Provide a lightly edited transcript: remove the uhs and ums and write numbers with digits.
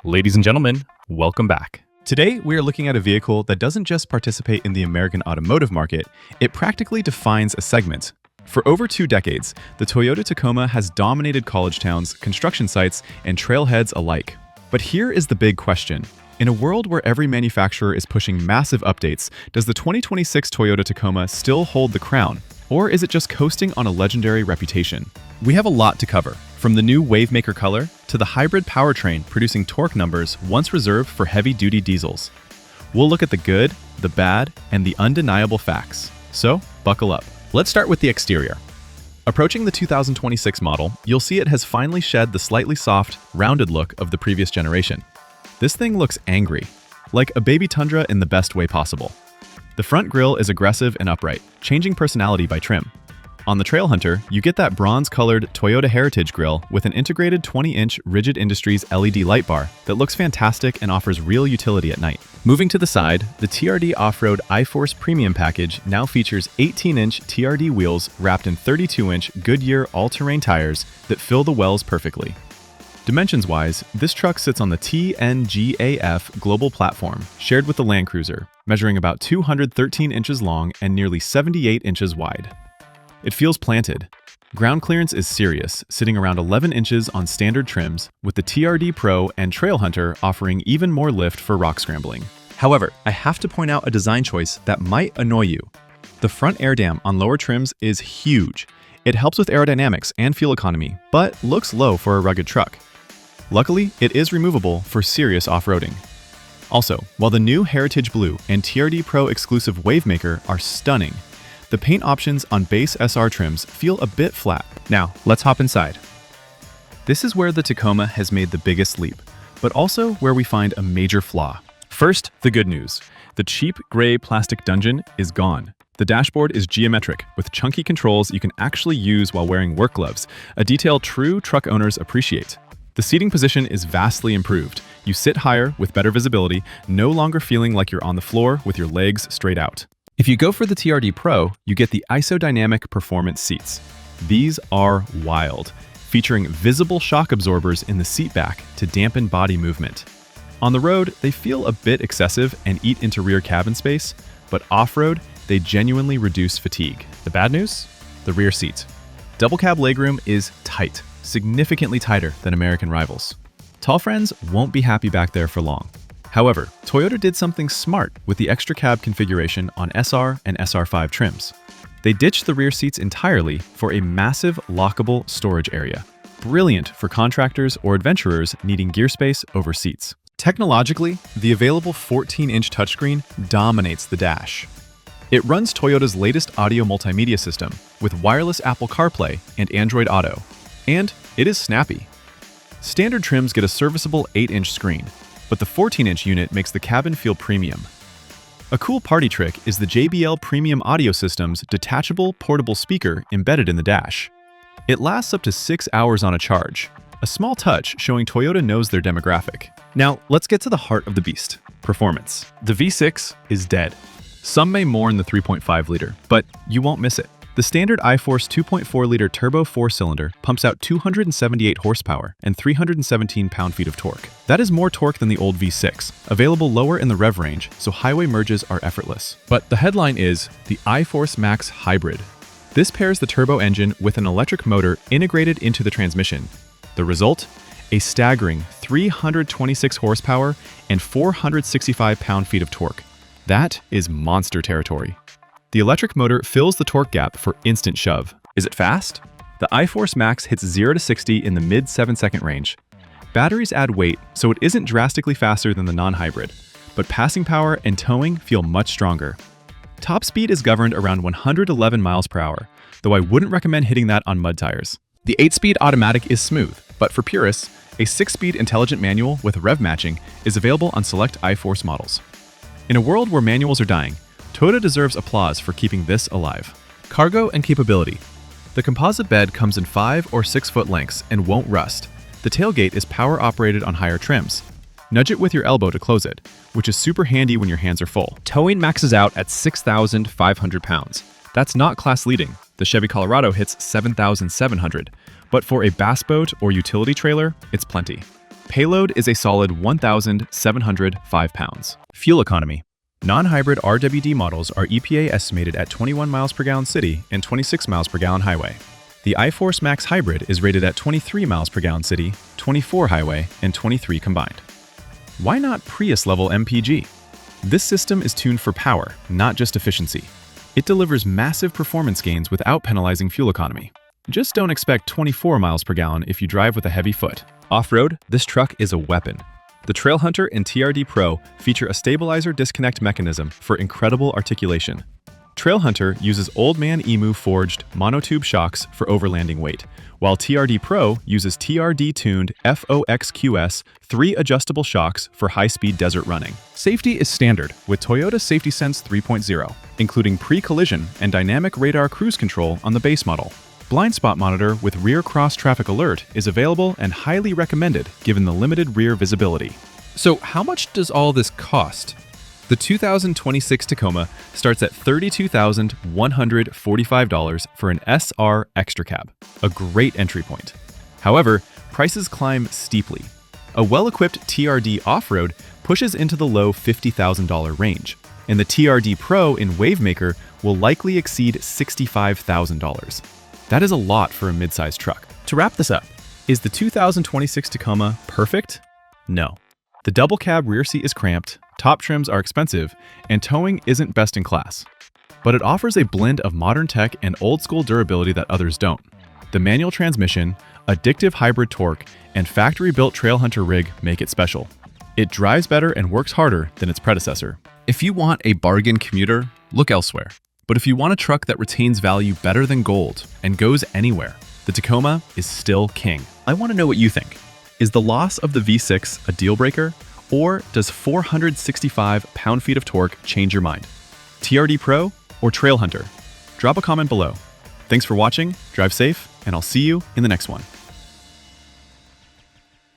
Ladies and gentlemen, welcome back. Today, we are looking at a vehicle that doesn't just participate in the American automotive market, it practically defines a segment. For over 2 decades, the Toyota Tacoma has dominated college towns, construction sites, and trailheads alike. But here is the big question. In a world where every manufacturer is pushing massive updates, does the 2026 Toyota Tacoma still hold the crown? Or is it just coasting on a legendary reputation? We have a lot to cover, from the new Wavemaker color to the hybrid powertrain producing torque numbers once reserved for heavy-duty diesels. We'll look at the good, the bad, and the undeniable facts. So, buckle up. Let's start with the exterior. Approaching the 2026 model, you'll see it has finally shed the slightly soft, rounded look of the previous generation. This thing looks angry, like a baby Tundra in the best way possible. The front grille is aggressive and upright, changing personality by trim. On the Trailhunter, you get that bronze-colored Toyota Heritage grille with an integrated 20-inch Rigid Industries LED light bar that looks fantastic and offers real utility at night. Moving to the side, the TRD Off-Road iForce Premium package now features 18-inch TRD wheels wrapped in 32-inch Goodyear all-terrain tires that fill the wells perfectly. Dimensions-wise, this truck sits on the TNGA-F global platform, shared with the Land Cruiser, measuring about 213 inches long and nearly 78 inches wide. It feels planted. Ground clearance is serious, sitting around 11 inches on standard trims, with the TRD Pro and Trailhunter offering even more lift for rock scrambling. However, I have to point out a design choice that might annoy you. The front air dam on lower trims is huge. It helps with aerodynamics and fuel economy, but looks low for a rugged truck. Luckily, it is removable for serious off-roading. Also, while the new Heritage Blue and TRD Pro exclusive Wavemaker are stunning, the paint options on base SR trims feel a bit flat. Now, let's hop inside. This is where the Tacoma has made the biggest leap, but also where we find a major flaw. First, the good news. The cheap gray plastic dungeon is gone. The dashboard is geometric, with chunky controls you can actually use while wearing work gloves, a detail true truck owners appreciate. The seating position is vastly improved. You sit higher with better visibility, no longer feeling like you're on the floor with your legs straight out. If you go for the TRD Pro, you get the IsoDynamic performance seats. These are wild, featuring visible shock absorbers in the seat back to dampen body movement. On the road, they feel a bit excessive and eat into rear cabin space, but off-road, they genuinely reduce fatigue. The bad news? The rear seat. Double cab legroom is tight, significantly tighter than American rivals. Tall friends won't be happy back there for long. However, Toyota did something smart with the extra cab configuration on SR and SR5 trims. They ditched the rear seats entirely for a massive lockable storage area, brilliant for contractors or adventurers needing gear space over seats. Technologically, the available 14-inch touchscreen dominates the dash. It runs Toyota's latest audio multimedia system with wireless Apple CarPlay and Android Auto, and it is snappy. Standard trims get a serviceable 8-inch screen, but the 14-inch unit makes the cabin feel premium. A cool party trick is the JBL Premium Audio System's detachable portable speaker embedded in the dash. It lasts up to 6 hours on a charge, a small touch showing Toyota knows their demographic. Now, let's get to the heart of the beast, performance. The V6 is dead. Some may mourn the 3.5-liter, but you won't miss it. The standard iForce 2.4-liter turbo 4-cylinder pumps out 278 horsepower and 317 pound-feet of torque. That is more torque than the old V6, available lower in the rev range, so highway merges are effortless. But the headline is the iForce Max Hybrid. This pairs the turbo engine with an electric motor integrated into the transmission. The result? A staggering 326 horsepower and 465 pound-feet of torque. That is monster territory. The electric motor fills the torque gap for instant shove. Is it fast? The iForce Max hits 0 to 60 in the mid 7-second range. Batteries add weight, so it isn't drastically faster than the non-hybrid, but passing power and towing feel much stronger. Top speed is governed around 111 miles per hour, though I wouldn't recommend hitting that on mud tires. The 8-speed automatic is smooth, but for purists, a 6-speed intelligent manual with rev matching is available on select iForce models. In a world where manuals are dying, Toyota deserves applause for keeping this alive. Cargo and capability. The composite bed comes in 5 or 6 foot lengths and won't rust. The tailgate is power operated on higher trims. Nudge it with your elbow to close it, which is super handy when your hands are full. Towing maxes out at 6,500 pounds. That's not class leading. The Chevy Colorado hits 7,700, but for a bass boat or utility trailer, it's plenty. Payload is a solid 1,705 pounds. Fuel economy. Non-hybrid RWD models are EPA estimated at 21 miles per gallon city and 26 miles per gallon highway. The iForce Max Hybrid is rated at 23 miles per gallon city, 24 highway, and 23 combined. Why not Prius-level MPG? This system is tuned for power, not just efficiency. It delivers massive performance gains without penalizing fuel economy. Just don't expect 24 miles per gallon if you drive with a heavy foot. Off-road, this truck is a weapon. The Trailhunter and TRD Pro feature a stabilizer disconnect mechanism for incredible articulation. Trailhunter uses Old Man Emu forged monotube shocks for overlanding weight, while TRD Pro uses TRD-tuned FOXQS 3 adjustable shocks for high-speed desert running. Safety is standard with Toyota Safety Sense 3.0, including pre-collision and dynamic radar cruise control on the base model. Blind spot monitor with rear cross traffic alert is available and highly recommended given the limited rear visibility. So how much does all this cost? The 2026 Tacoma starts at $32,145 for an SR Extra Cab, a great entry point. However, prices climb steeply. A well-equipped TRD Off-Road pushes into the low $50,000 range, and the TRD Pro in Wavemaker will likely exceed $65,000. That is a lot for a midsize truck. To wrap this up, is the 2026 Tacoma perfect? No. The double cab rear seat is cramped, top trims are expensive, and towing isn't best in class. But it offers a blend of modern tech and old-school durability that others don't. The manual transmission, addictive hybrid torque, and factory-built Trailhunter rig make it special. It drives better and works harder than its predecessor. If you want a bargain commuter, look elsewhere. But if you want a truck that retains value better than gold and goes anywhere, the Tacoma is still king. I want to know what you think. Is the loss of the V6 a deal breaker, or does 465 pound-feet of torque change your mind? TRD Pro or Trailhunter? Drop a comment below. Thanks for watching, drive safe, and I'll see you in the next one.